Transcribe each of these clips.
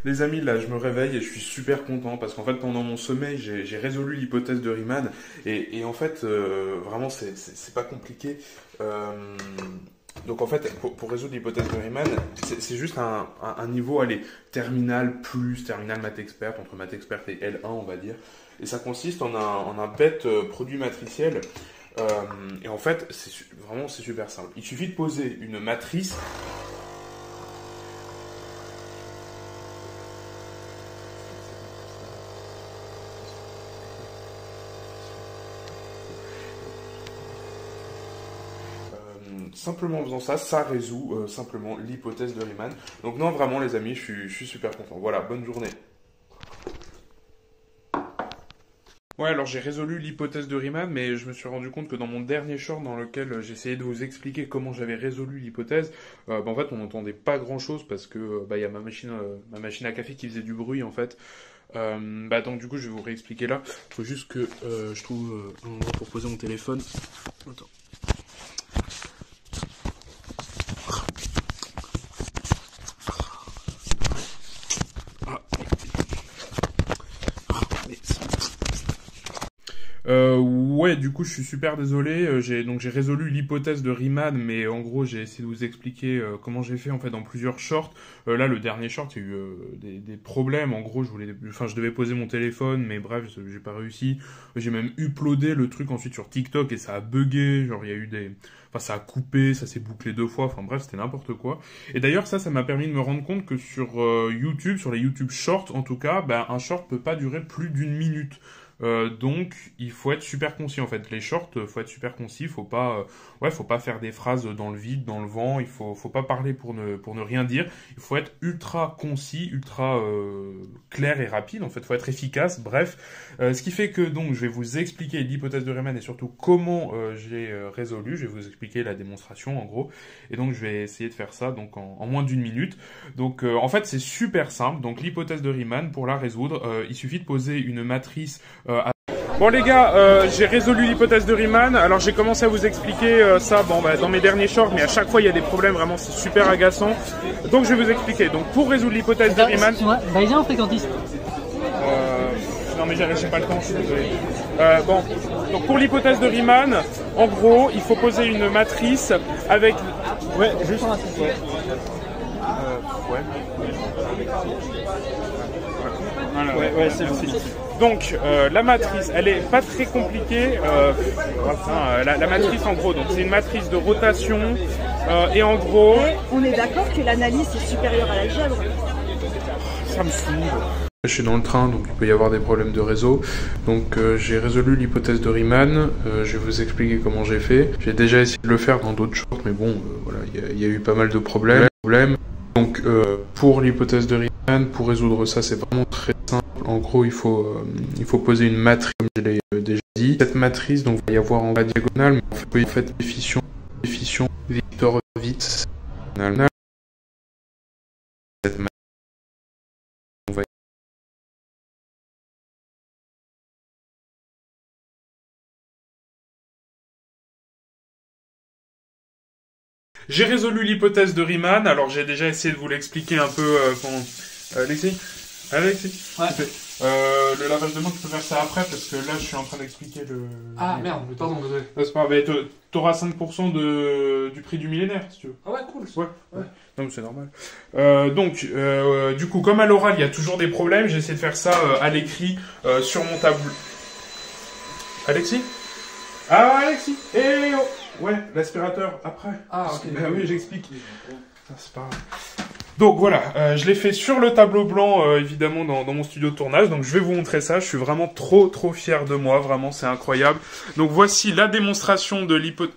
Les amis, là, je me réveille et je suis super content parce qu'en fait, pendant mon sommeil, j'ai résolu l'hypothèse de Riemann et en fait, vraiment, c'est pas compliqué. Euh, donc en fait, pour résoudre l'hypothèse de Riemann, c'est juste un niveau, allez, terminal plus, terminal maths expert, entre maths expert et L1, on va dire. Et ça consiste en un bête produit matriciel. Euh, et en fait, vraiment, c'est super simple. Il suffit de poser une matrice. Simplement en faisant ça, ça résout simplement l'hypothèse de Riemann. Donc non, vraiment les amis, je suis super content. Voilà, bonne journée. Ouais, alors j'ai résolu l'hypothèse de Riemann, mais je me suis rendu compte que dans mon dernier short dans lequel j'essayais de vous expliquer comment j'avais résolu l'hypothèse, en fait on n'entendait pas grand-chose parce que il y a ma machine à café qui faisait du bruit en fait. Donc du coup je vais vous réexpliquer là. Il faut juste que je trouve un endroit pour poser mon téléphone. Attends. Ouais, du coup, je suis super désolé. J'ai résolu l'hypothèse de Riemann, mais en gros, j'ai essayé de vous expliquer comment j'ai fait en fait dans plusieurs shorts. Là, le dernier short, il y a eu des problèmes. En gros, je devais poser mon téléphone, mais bref, j'ai pas réussi. J'ai même uploadé le truc ensuite sur TikTok et ça a bugué. Genre, il y a eu enfin, ça a coupé, ça s'est bouclé 2 fois. Enfin bref, c'était n'importe quoi. Et d'ailleurs, ça m'a permis de me rendre compte que sur YouTube, sur les YouTube Shorts, en tout cas, un short peut pas durer plus d'1 minute. Donc il faut être super concis en fait. Les shorts, faut être super concis, faut pas faire des phrases dans le vide, dans le vent, faut pas parler pour ne rien dire. Il faut être ultra concis, ultra clair et rapide en fait, faut être efficace. Bref, ce qui fait que donc je vais vous expliquer l'hypothèse de Riemann et surtout comment j'ai résolu, je vais vous expliquer la démonstration en gros. Et donc je vais essayer de faire ça donc en moins d'1 minute. Donc en fait, c'est super simple. Donc l'hypothèse de Riemann, pour la résoudre, il suffit de poser une matrice. Bon les gars, j'ai résolu l'hypothèse de Riemann. Alors j'ai commencé à vous expliquer ça dans mes derniers shorts, mais à chaque fois il y a des problèmes, vraiment c'est super agaçant. Donc je vais vous expliquer. Donc pour résoudre l'hypothèse de Riemann... Viens en fréquentiste. Non mais j'ai pas le temps, je suis désolé. Donc pour l'hypothèse de Riemann, en gros, il faut poser une matrice avec... Ouais, juste... Ouais. Voilà, ouais, c'est merci. Donc la matrice, elle est pas très compliquée. La matrice en gros, donc c'est une matrice de rotation et en gros. Et on est d'accord que l'analyse est supérieure à l'algèbre. Ça me saoule. Je suis dans le train, donc il peut y avoir des problèmes de réseau. Donc j'ai résolu l'hypothèse de Riemann. Je vais vous expliquer comment j'ai fait. J'ai déjà essayé de le faire dans d'autres shorts, mais bon, voilà, il y a eu pas mal de problèmes. Donc pour l'hypothèse de Riemann, pour résoudre ça, c'est vraiment très simple. En gros, il faut poser une matrice, comme je l'ai déjà dit. Cette matrice, donc, il va y avoir en bas diagonale, mais en fait, définition Victor-Vitz. Cette matrice, on va... J'ai résolu l'hypothèse de Riemann. Alors, j'ai déjà essayé de vous l'expliquer un peu Alexis? Alexis? Ouais. Le lavage de mains, tu peux faire ça après parce que là, je suis en train d'expliquer le... Ah merde, pardon, désolé. C'est pas grave, mais t'auras 5% du prix du millénaire, si tu veux. Ah ouais, cool. Ouais. Non, mais c'est normal. Du coup, comme à l'oral, il y a toujours des problèmes, j'ai essayé de faire ça à l'écrit sur mon tableau. Alexis? Ah, Alexis! Eh oh! Ouais, l'aspirateur, après. Ah, ok. Bah oui, j'explique. C'est pas grave. Donc voilà, je l'ai fait sur le tableau blanc, évidemment, dans mon studio de tournage. Donc je vais vous montrer ça. Je suis vraiment trop fier de moi. Vraiment, c'est incroyable. Donc voici la démonstration de l'hypothèse...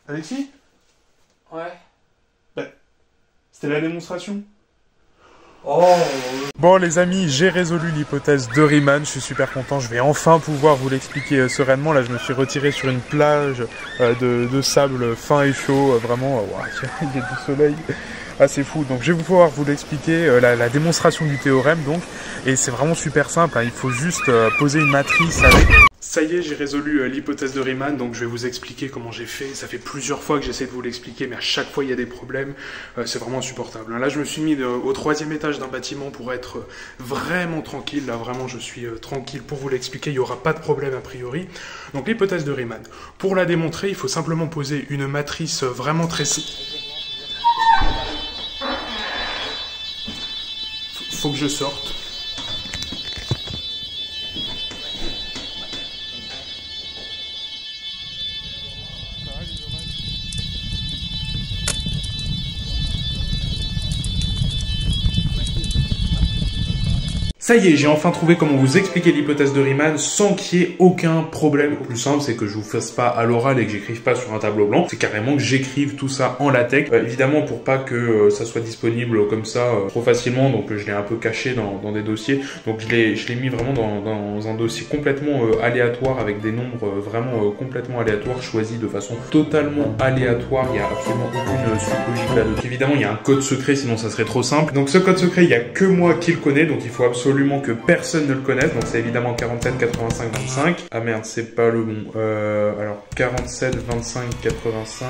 Alexis? Ouais. C'était la démonstration? Oh. Bon les amis, j'ai résolu l'hypothèse de Riemann. Je suis super content. Je vais enfin pouvoir vous l'expliquer sereinement. Là, je me suis retiré sur une plage de sable fin et chaud. Vraiment, il y a du soleil. Ah c'est fou, donc je vais pouvoir vous l'expliquer, la démonstration du théorème donc, et c'est vraiment super simple, hein. Il faut juste poser une matrice avec... Ça y est, j'ai résolu l'hypothèse de Riemann, donc je vais vous expliquer comment j'ai fait. Ça fait plusieurs fois que j'essaie de vous l'expliquer, mais à chaque fois il y a des problèmes, c'est vraiment insupportable. Là je me suis mis au 3e étage d'un bâtiment pour être vraiment tranquille, là vraiment je suis tranquille pour vous l'expliquer, il n'y aura pas de problème a priori. Donc l'hypothèse de Riemann, pour la démontrer, il faut simplement poser une matrice vraiment très... Faut que je sorte. Ça y est, j'ai enfin trouvé comment vous expliquer l'hypothèse de Riemann sans qu'il y ait aucun problème. Le plus simple, c'est que je vous fasse pas à l'oral et que j'écrive pas sur un tableau blanc. C'est carrément que j'écrive tout ça en latex. Évidemment, pour pas que ça soit disponible comme ça trop facilement, donc je l'ai un peu caché dans des dossiers. Donc je l'ai mis vraiment dans un dossier complètement aléatoire avec des nombres vraiment complètement aléatoires, choisis de façon totalement aléatoire. Il n'y a absolument aucune suite logique là-dedans. Évidemment, il y a un code secret, sinon ça serait trop simple. Donc ce code secret, il n'y a que moi qui le connais, donc il faut absolument que personne ne le connaisse, donc c'est évidemment 47, 85, 25. Ah merde, c'est pas le bon. Alors 47, 25, 85,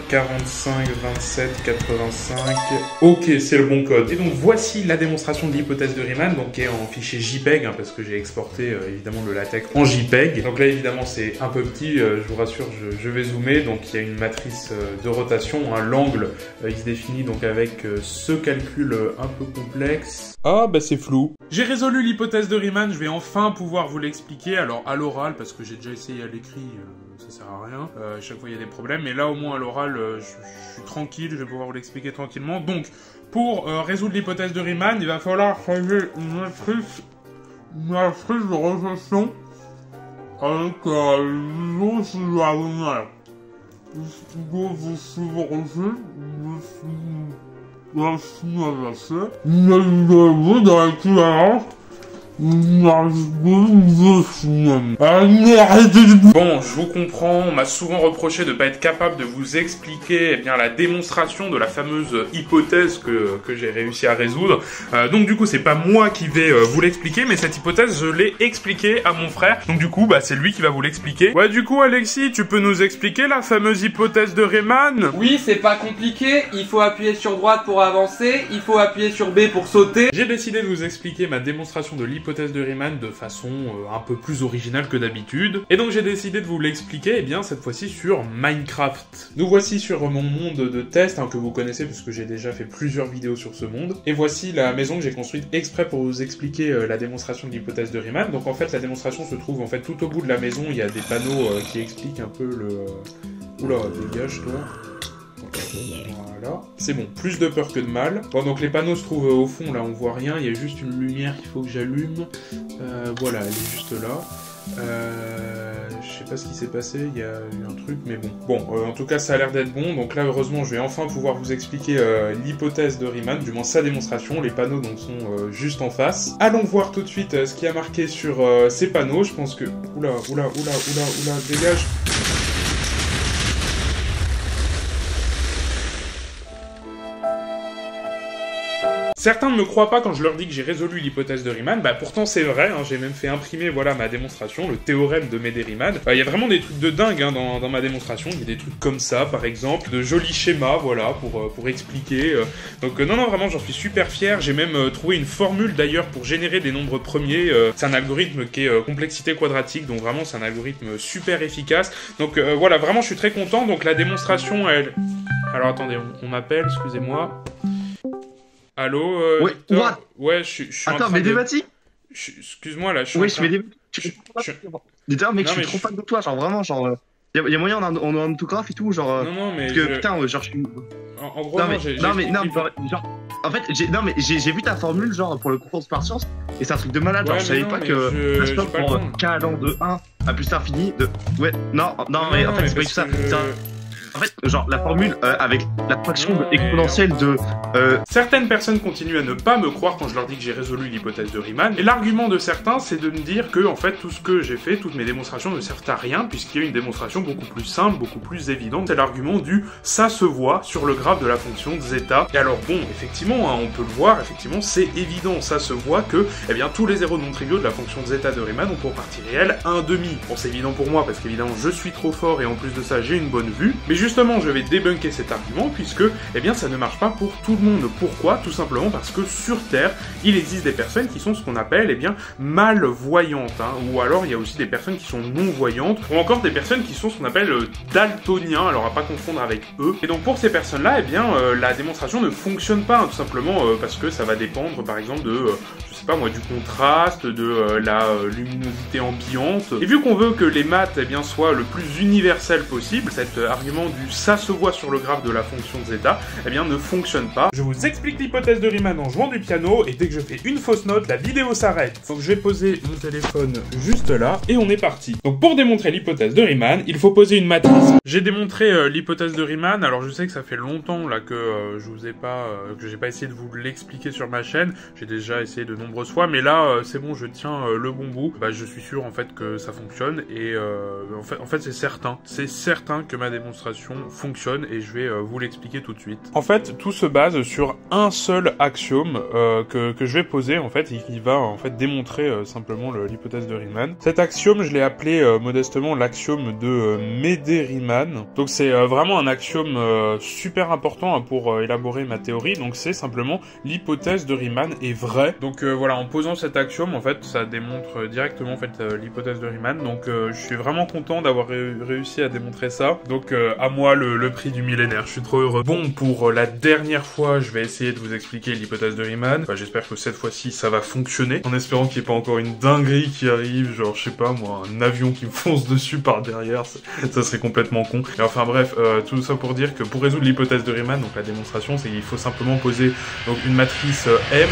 45, 27, 85. Ok, c'est le bon code. Et donc voici la démonstration de l'hypothèse de Riemann, donc qui est en fichier JPEG, hein, parce que j'ai exporté évidemment le latex en JPEG. Donc là évidemment c'est un peu petit, je vous rassure, je vais zoomer. Donc il y a une matrice de rotation, hein, l'angle il se définit donc avec ce calcul un peu complexe. Ah bah c'est flou. J'ai résolu l'hypothèse de Riemann, je vais enfin pouvoir vous l'expliquer, alors à l'oral, parce que j'ai déjà essayé à l'écrit, ça sert à rien, chaque fois il y a des problèmes, mais là au moins à l'oral, je suis tranquille, je vais pouvoir vous l'expliquer tranquillement. Donc, pour résoudre l'hypothèse de Riemann, il va falloir changer une matrice de rotation avec Bon, je vous comprends, on m'a souvent reproché de ne pas être capable de vous expliquer eh bien, la démonstration de la fameuse hypothèse que j'ai réussi à résoudre. Donc du coup, c'est pas moi qui vais vous l'expliquer, mais cette hypothèse, je l'ai expliquée à mon frère. Donc du coup, bah, c'est lui qui va vous l'expliquer. Ouais, du coup, Alexis, tu peux nous expliquer la fameuse hypothèse de Riemann? Oui, c'est pas compliqué, il faut appuyer sur droite pour avancer, il faut appuyer sur B pour sauter. J'ai décidé de vous expliquer ma démonstration de l'hypothèse de Riemann de façon un peu plus originale que d'habitude. Et donc j'ai décidé de vous l'expliquer, eh bien cette fois-ci sur Minecraft. Nous voici sur mon monde de test, hein, que vous connaissez puisque j'ai déjà fait plusieurs vidéos sur ce monde. Et voici la maison que j'ai construite exprès pour vous expliquer la démonstration de l'hypothèse de Riemann. Donc en fait la démonstration se trouve en fait tout au bout de la maison, il y a des panneaux qui expliquent un peu le... Oula, dégage toi. Voilà, c'est bon, plus de peur que de mal. Bon, donc les panneaux se trouvent au fond, là on voit rien, il y a juste une lumière qu'il faut que j'allume. Voilà, elle est juste là. Je sais pas ce qui s'est passé, il y a eu un truc, mais bon. Bon, en tout cas ça a l'air d'être bon, donc là heureusement je vais enfin pouvoir vous expliquer l'hypothèse de Riemann, du moins sa démonstration. Les panneaux donc sont juste en face. Allons voir tout de suite ce qui a marqué sur ces panneaux, je pense que... Oula, dégage. Certains ne me croient pas quand je leur dis que j'ai résolu l'hypothèse de Riemann, bah pourtant c'est vrai, hein, j'ai même fait imprimer voilà ma démonstration, le théorème de Médée-Riemann. Il y a vraiment des trucs de dingue hein, dans ma démonstration, il y a des trucs comme ça par exemple, de jolis schémas voilà pour expliquer. Donc non vraiment j'en suis super fier, j'ai même trouvé une formule d'ailleurs pour générer des nombres premiers, c'est un algorithme qui est complexité quadratique, donc vraiment c'est un algorithme super efficace. Donc voilà, vraiment je suis très content, donc la démonstration elle... Alors attendez, on m'appelle, excusez-moi. Allô, ouais, Victor. Ouais, je suis en train de... Médématique. Excuse-moi, là, je suis ouais, en train... Dis-toi, mec, je suis trop fan de toi, genre vraiment, genre... Y a moyen, on a un autographe et tout, genre... Non, mais... Parce que, putain, genre, je suis... En gros, non, j'ai... genre... En fait, j'ai vu ta formule, genre, pour le concours par science, et c'est un truc de malade, genre, je savais pas que... Un stop pour K allant de 1 à plus infini, de... Ouais, non, mais en fait, c'est pas que ça... En fait, genre, la formule avec la fraction exponentielle de... Certaines personnes continuent à ne pas me croire quand je leur dis que j'ai résolu l'hypothèse de Riemann, et l'argument de certains, c'est de me dire que, en fait, tout ce que j'ai fait, toutes mes démonstrations ne servent à rien, puisqu'il y a une démonstration beaucoup plus simple, beaucoup plus évidente. C'est l'argument du « ça se voit sur le graphe de la fonction de zeta ». Et alors bon, effectivement, hein, on peut le voir, effectivement, c'est évident, ça se voit que, eh bien, tous les zéros non triviaux de la fonction de zeta de Riemann ont pour partie réelle 1,5. Bon, c'est évident pour moi, parce qu'évidemment, je suis trop fort, et en plus de ça, j'ai une bonne vue. Mais justement, je vais débunker cet argument, puisque, eh bien, ça ne marche pas pour tout le monde. Pourquoi? Tout simplement parce que sur Terre, il existe des personnes qui sont ce qu'on appelle, eh bien, malvoyantes, hein, ou alors il y a aussi des personnes qui sont non-voyantes, ou encore des personnes qui sont ce qu'on appelle daltoniens, alors à pas confondre avec eux. Et donc pour ces personnes-là, eh bien, la démonstration ne fonctionne pas, hein, tout simplement parce que ça va dépendre, par exemple, de, je sais pas moi, du contraste, de la luminosité ambiante. Et vu qu'on veut que les maths, eh bien, soient le plus universel possible, cet argument du ça se voit sur le graphe de la fonction de zeta, eh bien, ne fonctionne pas. Je vous explique l'hypothèse de Riemann en jouant du piano, et dès que je fais une fausse note, la vidéo s'arrête. Donc je vais poser mon téléphone juste là, et on est parti. Donc pour démontrer l'hypothèse de Riemann, il faut poser une matrice. J'ai démontré l'hypothèse de Riemann, alors je sais que ça fait longtemps là que je vous ai pas, que j'ai pas essayé de vous l'expliquer sur ma chaîne, j'ai déjà essayé de nombreuses fois, mais là c'est bon, je tiens le bon bout. Bah, je suis sûr en fait que ça fonctionne, et en fait c'est certain que ma démonstration fonctionne, et je vais vous l'expliquer tout de suite. En fait, tout se base sur un seul axiome que je vais poser en fait, et qui va en fait démontrer simplement l'hypothèse de Riemann. Cet axiome, je l'ai appelé modestement l'axiome de Médé-Riemann. Donc c'est vraiment un axiome super important, hein, pour élaborer ma théorie. Donc c'est simplement l'hypothèse de Riemann est vraie. Donc voilà, en posant cet axiome, en fait, ça démontre directement en fait l'hypothèse de Riemann. Donc je suis vraiment content d'avoir réussi à démontrer ça. Donc à moi le prix du millénaire. Je suis trop heureux. Bon, pour la dernière fois, je vais essayer de vous expliquer l'hypothèse de Riemann. Enfin, j'espère que cette fois-ci ça va fonctionner, en espérant qu'il n'y ait pas encore une dinguerie qui arrive, genre je sais pas moi, un avion qui me fonce dessus par derrière, ça serait complètement con. Et enfin bref, tout ça pour dire que pour résoudre l'hypothèse de Riemann, donc la démonstration, c'est qu'il faut simplement poser donc une matrice M